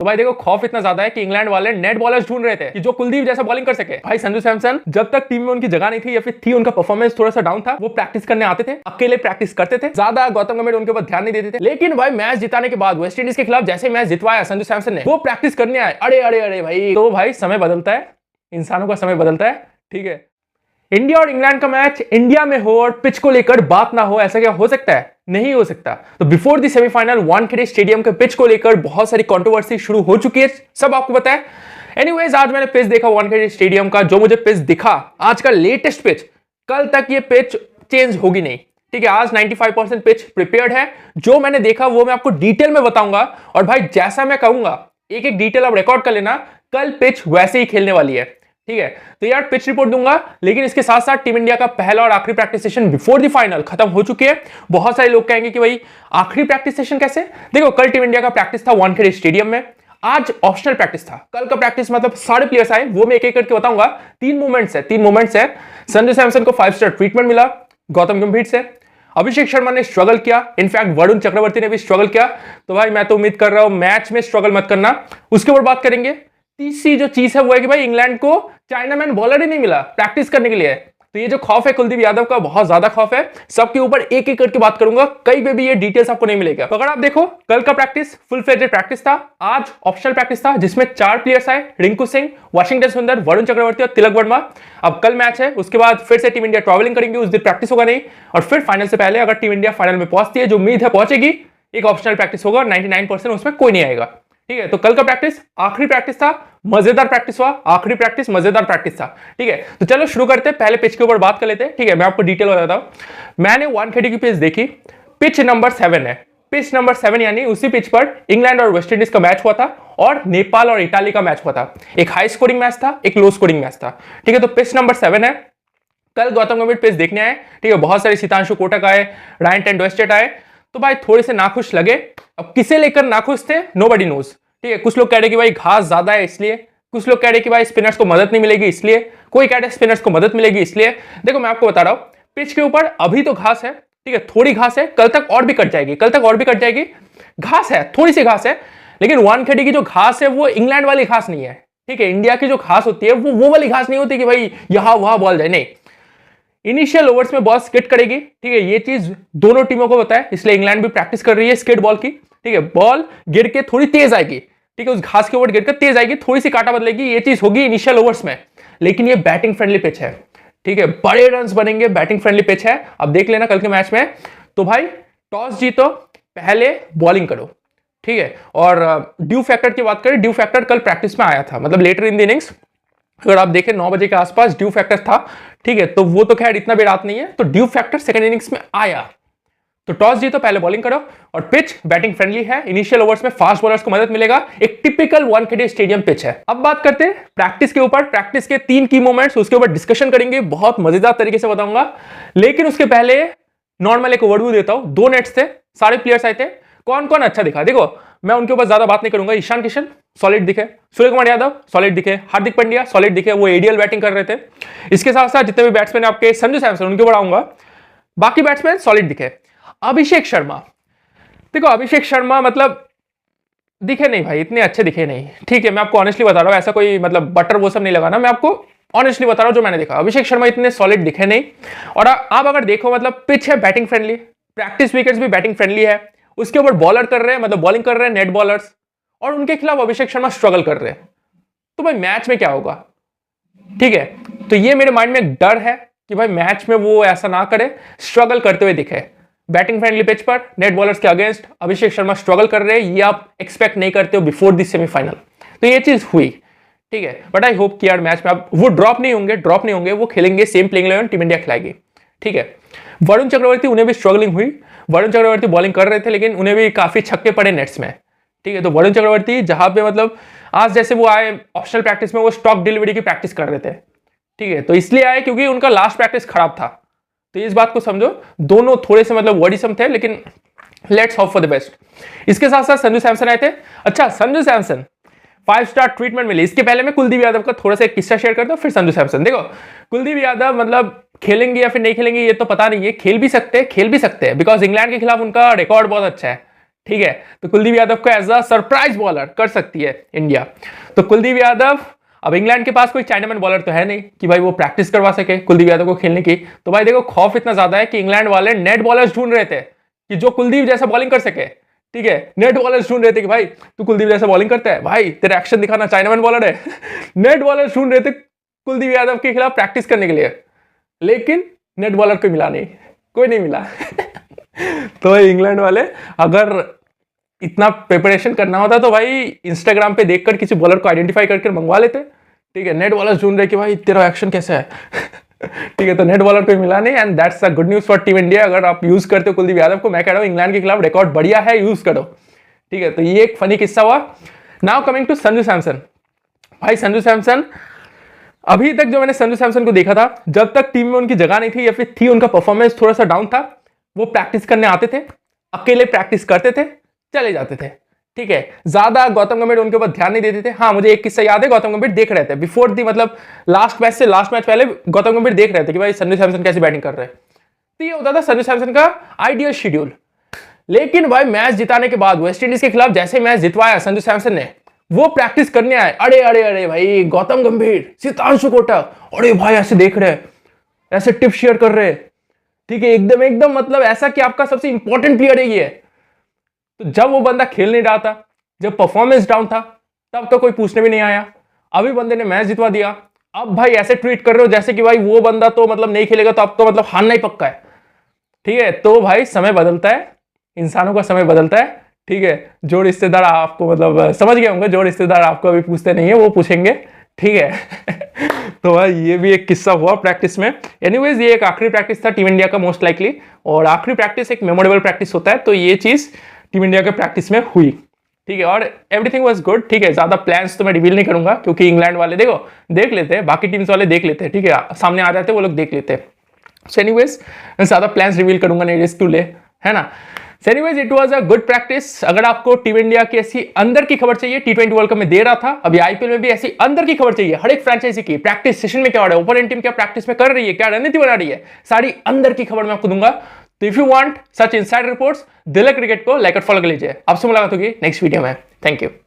तो भाई देखो खौफ इतना ज्यादा है कि इंग्लैंड वाले नेट बॉलर्स ढूंढ रहे थे कि जो कुलदीप जैसा बॉलिंग कर सके। भाई संजू सैमसन जब तक टीम में उनकी जगह नहीं थी या फिर थी, उनका परफॉर्मेंस थोड़ा सा डाउन था, वो प्रैक्टिस करने आते थे, अकेले प्रैक्टिस करते थे, ज्यादा गौतम गंभीर उनके ऊपर ध्यान नहीं देते थे। लेकिन भाई मैच जिताने के बाद, वेस्ट इंडीज के खिलाफ जैसे मैच जितवाया संजू सैमसन ने, वो प्रैक्टिस करने आए, अरे अरे अरे भाई। तो भाई समय बदलता है, इंसानों का समय बदलता है, ठीक है। इंडिया और इंग्लैंड का मैच इंडिया में हो और पिच को लेकर बात ना हो, ऐसा क्या हो सकता है? नहीं हो सकता। तो before the semifinal Wankhede stadium के पिच को लेकर बहुत सारी कंट्रोवर्सी शुरू हो चुकी है, सब आपको पता है। एनीवेज आज मैंने पिच देखा वानखेड़े स्टेडियम का, जो मुझे पिच दिखा आज का लेटेस्ट पिच, कल तक ये पिच चेंज होगी नहीं, ठीक है। आज 95% पिच प्रिपेयर्ड है। जो मैंने देखा वो मैं आपको डिटेल में बताऊंगा, और भाई जैसा मैं कहूंगा एक एक डिटेल आप रिकॉर्ड कर लेना, कल पिच वैसे ही खेलने वाली है, ठीक है। तो यार पिच रिपोर्ट दूंगा, लेकिन इसके साथ साथ टीम इंडिया का पहला और आखिरी practice session before the final खत्म हो चुकी है। बहुत सारे लोग कहेंगे कि भाई आखिरी प्रैक्टिस सेशन कैसे? देखो कल टीम इंडिया का प्रैक्टिस था वानखेड़े स्टेडियम में, आज ऑप्शनल प्रैक्टिस था। कल का प्रैक्टिस मतलब सारे प्लेयर्स आए, वो मैं एक एक करके बताऊंगा। तीन मूवमेंट्स है। संजू सैमसन को 5 स्टार ट्रीटमेंट मिला गौतम गंभीर से, अभिषेक शर्मा ने स्ट्रगल किया, इनफैक्ट वरुण चक्रवर्ती ने भी स्ट्रगल किया। तो भाई मैं तो उम्मीद कर रहा हूं मैच में स्ट्रगल मत करना। उसके ऊपर बात करेंगे। तीसरी जो चीज है वो है कि भाई इंग्लैंड को चाइनामैन बॉलर ही नहीं मिला प्रैक्टिस करने के लिए। तो ये जो खौफ है कुलदीप यादव का, बहुत ज्यादा खौफ है। सबके ऊपर एक एक करके बात करूंगा, कहीं पे भी ये डिटेल्स आपको नहीं मिलेगा। तो अगर आप देखो कल का प्रैक्टिस फुल फ्लेजेड प्रैक्टिस था, आज ऑप्शनल प्रैक्टिस था जिसमें 4 प्लेयर्स आए, रिंकू सिंह, वाशिंगटन सुंदर, वरुण चक्रवर्ती और तिलक वर्मा। अब कल मैच है, उसके बाद फिर से टीम इंडिया ट्रैवलिंग करेंगे, उस दिन प्रैक्टिस होगा नहीं, और फिर फाइनल से पहले अगर टीम इंडिया फाइनल में पहुंचती है, जो उम्मीद है पहुंचेगी, एक ऑप्शनल प्रैक्टिस होगा, 99% उसमें कोई नहीं आएगा, ठीक है। तो कल का प्रैक्टिस आखिरी प्रैक्टिस था, मजेदार प्रैक्टिस हुआ, आखिरी प्रैक्टिस मजेदार प्रैक्टिस था, ठीक है। तो चलो शुरू करते हैं, पहले पिच के ऊपर बात कर लेते हैं, ठीक है। मैं आपको डिटेल बताता हूं। मैंने वानखेड़े की पिच देखी, पिच नंबर 7 है। पिच नंबर 7 यानी उसी पिच पर इंग्लैंड और वेस्ट इंडीज का मैच हुआ था, और नेपाल और इटाली का मैच हुआ था। एक हाई स्कोरिंग मैच था, एक लो स्कोरिंग मैच था, ठीक है। तो पिच नंबर 7 है। कल गौतम गंभीर पिच देखने आए, ठीक है। बहुत सारे सितांशु कोटक आए, रायन टेंडुएस्टेट आए, तो भाई थोड़े से नाखुश लगे। अब किसे लेकर नाखुश थे, नोबडी नोज, ठीक है। कुछ लोग कह रहे कि भाई घास ज्यादा है इसलिए, कुछ लोग कह रहे कि भाई स्पिनर्स को मदद नहीं मिलेगी इसलिए, कोई कह रहे स्पिनर्स को मदद मिलेगी इसलिए। देखो मैं आपको बता रहा हूं, पिच के ऊपर अभी तो घास है, ठीक है, थोड़ी घास है, कल तक और भी कट जाएगी, कल तक और भी कट जाएगी। घास है, थोड़ी सी घास है, लेकिन वानखेड़े की जो घास है वो इंग्लैंड वाली घास नहीं है, ठीक है। इंडिया की जो घास होती है वो वाली घास नहीं होती कि भाई यहां वहां बॉल जाए, नहीं। इनिशियल ओवर्स में बॉल स्किड करेगी, ठीक है। ये चीज दोनों टीमों को पता है, इसलिए इंग्लैंड भी प्रैक्टिस कर रही है स्किड बॉल की, ठीक है। बॉल गिर के थोड़ी तेज आएगी, ठीक है, उस घास के ऊपर गिरकर तेज आएगी, थोड़ी सी काटा बदलेगी, ये चीज होगी इनिशियल ओवर्स में। लेकिन ये बैटिंग फ्रेंडली पिच है, ठीक है, बड़े रन्स बनेंगे, बैटिंग फ्रेंडली पिच है। अब देख लेना कल के मैच में। तो भाई टॉस जीतो, पहले बॉलिंग करो, ठीक है। और ड्यू फैक्टर की बात करें, ड्यू फैक्टर कल प्रैक्टिस में आया था, मतलब लेटर इन द इनिंग्स, अगर आप देखें 9 बजे के आसपास ड्यू फैक्टर था, ठीक है। तो वो तो खैर इतना भी रात नहीं है, तो ड्यू फैक्टर सेकंड इनिंग्स में आया। तो टॉस जीतो, पहले बॉलिंग करो, और पिच बैटिंग फ्रेंडली है, इनिशियल ओवर्स में फास्ट बॉलर्स को मदद मिलेगा, एक टिपिकल वानखेड़े स्टेडियम पिच है। अब बात करते हैं प्रैक्टिस के ऊपर, प्रैक्टिस के 3 की मोमेंट्स, उसके ऊपर डिस्कशन करेंगे, बहुत मजेदार तरीके से बताऊंगा। लेकिन उसके पहले नॉर्मल एक ओवरव्यू देता हूं। 2 नेट्स थे, सारे प्लेयर्स आए थे, कौन कौन अच्छा दिखा। देखो मैं उनके ऊपर ज्यादा बात नहीं करूंगा। ईशान किशन सॉलिड दिखे, सूर्य कुमार यादव सॉलिड दिखे, हार्दिक पांड्या सॉलिड दिखे, वो एडीएल बैटिंग कर रहे थे। इसके साथ साथ जितने भी बैट्समैन आपके, संजू सैमसन उनके ऊपर आऊंगा, बाकी बैट्समैन सॉलिड दिखे। अभिषेक शर्मा, देखो अभिषेक शर्मा मतलब दिखे नहीं भाई, इतने अच्छे दिखे नहीं, ठीक है। मैं आपको ऑनेस्टली बता रहा हूं, ऐसा कोई मतलब बटर वो सब नहीं लगाना, मैं आपको ऑनेस्टली बता रहा हूं जो मैंने देखा। अभिषेक शर्मा इतने सॉलिड दिखे नहीं। और आप अगर देखो मतलब पिच है बैटिंग फ्रेंडली, प्रैक्टिस विकेट्स भी बैटिंग फ्रेंडली है, उसके ऊपर बॉलर कर रहे हैं, मतलब बॉलिंग कर रहे हैं नेट बॉलर्स, और उनके खिलाफ अभिषेक शर्मा स्ट्रगल कर रहे हैं। तो भाई मैच में क्या होगा, ठीक है। तो ये मेरे माइंड में डर है कि भाई मैच में वो ऐसा ना करे, स्ट्रगल करते हुए दिखे। बैटिंग फ्रेंडली पिच पर नेट बॉलर्स के अगेंस्ट अभिषेक शर्मा स्ट्रगल कर रहे हैं, ये आप एक्सपेक्ट नहीं करते हो बिफोर दिस सेमीफाइनल। तो ये चीज हुई, ठीक है। बट आई होप कि यार मैच में अब वो ड्रॉप नहीं होंगे, वो खेलेंगे सेम प्लेइंग 11 टीम इंडिया खिलाएगी, ठीक है। वरुण चक्रवर्ती, उन्हें भी स्ट्रगलिंग हुई। वरुण चक्रवर्ती बॉलिंग कर रहे थे, लेकिन उन्हें भी काफी छक्के पड़े नेट्स में, ठीक है। तो वरुण चक्रवर्ती जहां पे मतलब आज जैसे वो आए ऑप्शनल प्रैक्टिस में, वो स्टॉक डिलीवरी की प्रैक्टिस कर रहे थे, ठीक है। तो इसलिए आए क्योंकि उनका लास्ट प्रैक्टिस खराब था। तो इस बात को समझो, दोनों थोड़े से मतलब वरीसम थे, लेकिन let's hope for the best. इसके साथ साथ संजू सैमसन आए थे। अच्छा, संजू सैमसन 5 स्टार ट्रीटमेंट मिली। इसके पहले मैं कुलदीप यादव का थोड़ा सा एक किस्सा शेयर करता हूं, फिर संजू सैमसन। देखो कुलदीप यादव मतलब खेलेंगे या फिर नहीं खेलेंगे ये तो पता नहीं है, खेल भी सकते हैं बिकॉज इंग्लैंड के खिलाफ उनका रिकॉर्ड बहुत अच्छा है, ठीक है, तो कुलदीप यादव को एज अ सरप्राइज बॉलर कर सकती है इंडिया। तो कुलदीप यादव, अब इंग्लैंड के पास कोई चाइनामैन बॉलर तो है नहीं कि भाई वो प्रैक्टिस करवा सके कुलदीप यादव को खेलने की। तो भाई देखो खौफ इतना ज्यादा है कि इंग्लैंड वाले नेट बॉलर्स ढूंढ रहे थे कि जो कुलदीप जैसा बॉलिंग कर सके। ठीक है, नेट बॉलर्स ढूंढ रहे थे कि भाई तू कुलदीप जैसा बॉलिंग करता है, भाई तेरा एक्शन दिखाना, चाइनामैन बॉलर है। नेट बॉलर्स ढूंढ रहे थे कुलदीप यादव के खिलाफ प्रैक्टिस करने के लिए, लेकिन नेट बॉलर कोई मिला नहीं, कोई नहीं मिला। तो इंग्लैंड वाले अगर इतना प्रिपरेशन करना होता तो भाई इंस्टाग्राम पे देखकर किसी बॉलर को आइडेंटिफाई करके मंगवा लेते। ठीक है, नेट बॉलर्स ढूंढ रहे कि भाई तेरा एक्शन कैसा है। ठीक है, तो नेट बॉलर कोई मिला नहीं, and that's a good news for team India. अगर आप यूज करते हो कुलदीप यादव को, मैं कह रहा हूं इंग्लैंड के खिलाफ रिकॉर्ड बढ़िया है, यूज करो। ठीक है, तो ये एक फनी किस्सा हुआ। Now coming to Sanju Samson. भाई संजू सैमसन, अभी तक जो मैंने संजू सैमसन को देखा था, जब तक टीम में उनकी जगह नहीं थी या फिर थी, उनका परफॉर्मेंस थोड़ा सा डाउन था। वो प्रैक्टिस करने आते थे, अकेले प्रैक्टिस करते थे, चले जाते थे। ठीक है, ज्यादा गौतम गंभीर उनके ऊपर ध्यान नहीं देते थे। हाँ, मुझे एक किस्सा याद है, गौतम गंभीर देख रहे थे बिफोर दी, मतलब लास्ट मैच पहले गौतम गंभीर देख रहे थे कि भाई संजू सैमसन कैसे बैटिंग कर रहे हैं। तो ये होता था संजू सैमसन का आइडियल शेड्यूल। लेकिन भाई मैच जिताने के बाद, वेस्ट इंडीज के खिलाफ जैसे मैच जितवाया संजू सैमसन ने, वो प्रैक्टिस करने आए। अरे अरे अरे भाई, गौतम गंभीर, सितांशु कोटक, अरे भाई ऐसे देख रहे, ऐसे टिप शेयर कर रहे। ठीक है, एकदम एकदम मतलब ऐसा कि आपका सबसे इंपॉर्टेंट प्लेयर है ये। तो जब वो बंदा खेल नहीं रहा था, जब परफॉर्मेंस डाउन था, तब तो कोई पूछने भी नहीं आया। अभी बंदे ने मैच जितवा दिया, अब भाई ऐसे ट्रीट कर रहे हो जैसे कि भाई वो बंदा तो मतलब नहीं खेलेगा, तो अब तो मतलब हारना ही पक्का है। ठीक है, तो भाई समय बदलता है, इंसानों का समय बदलता है। ठीक है, जो रिश्तेदार आपको मतलब समझ गए होंगे, जो रिश्तेदार आपको अभी पूछते नहीं है वो पूछेंगे। ठीक है। तो भाई ये भी एक किस्सा हुआ प्रैक्टिस में। एनीवेज, ये एक आखिरी प्रैक्टिस था टीम इंडिया का मोस्ट लाइकली, और आखिरी प्रैक्टिस एक मेमोरेबल प्रैक्टिस होता है, तो ये चीज टीम इंडिया के प्रैक्टिस में हुई। ठीक है, और एवरीथिंग वाज गुड। ठीक है, ज्यादा प्लान्स तो मैं रिवील नहीं करूंगा, क्योंकि इंग्लैंड वाले देखो देख लेते हैं, बाकी टीम्स वाले देख लेते हैं। ठीक है, सामने आ जाते हैं वो लोग, देख लेते हैं। सो एनीवेज, ज्यादा प्लान्स रिवील करूंगा नहीं, रिस्क टू ले, है ना। So anyways, it was a good practice. अगर आपको टीम इंडिया की ऐसी अंदर की खबर चाहिए, T20 वर्ल्ड कप में दे रहा था, अभी आईपीएल में भी ऐसी अंदर की खबर चाहिए, हर एक फ्रेंचाइजी की प्रैक्टिस सेशन में क्या हो रहा है, ओपोनेंट टीम क्या प्रैक्टिस में कर रही है, क्या रणनीति बना रही है, सारी अंदर की खबर मैं आपको दूंगा। तो if you want such inside reports, दिल क्रिकेट को लाइक और फॉलो कर लीजिए। आपसे मुलाकात होगी नेक्स्ट वीडियो में। Thank you.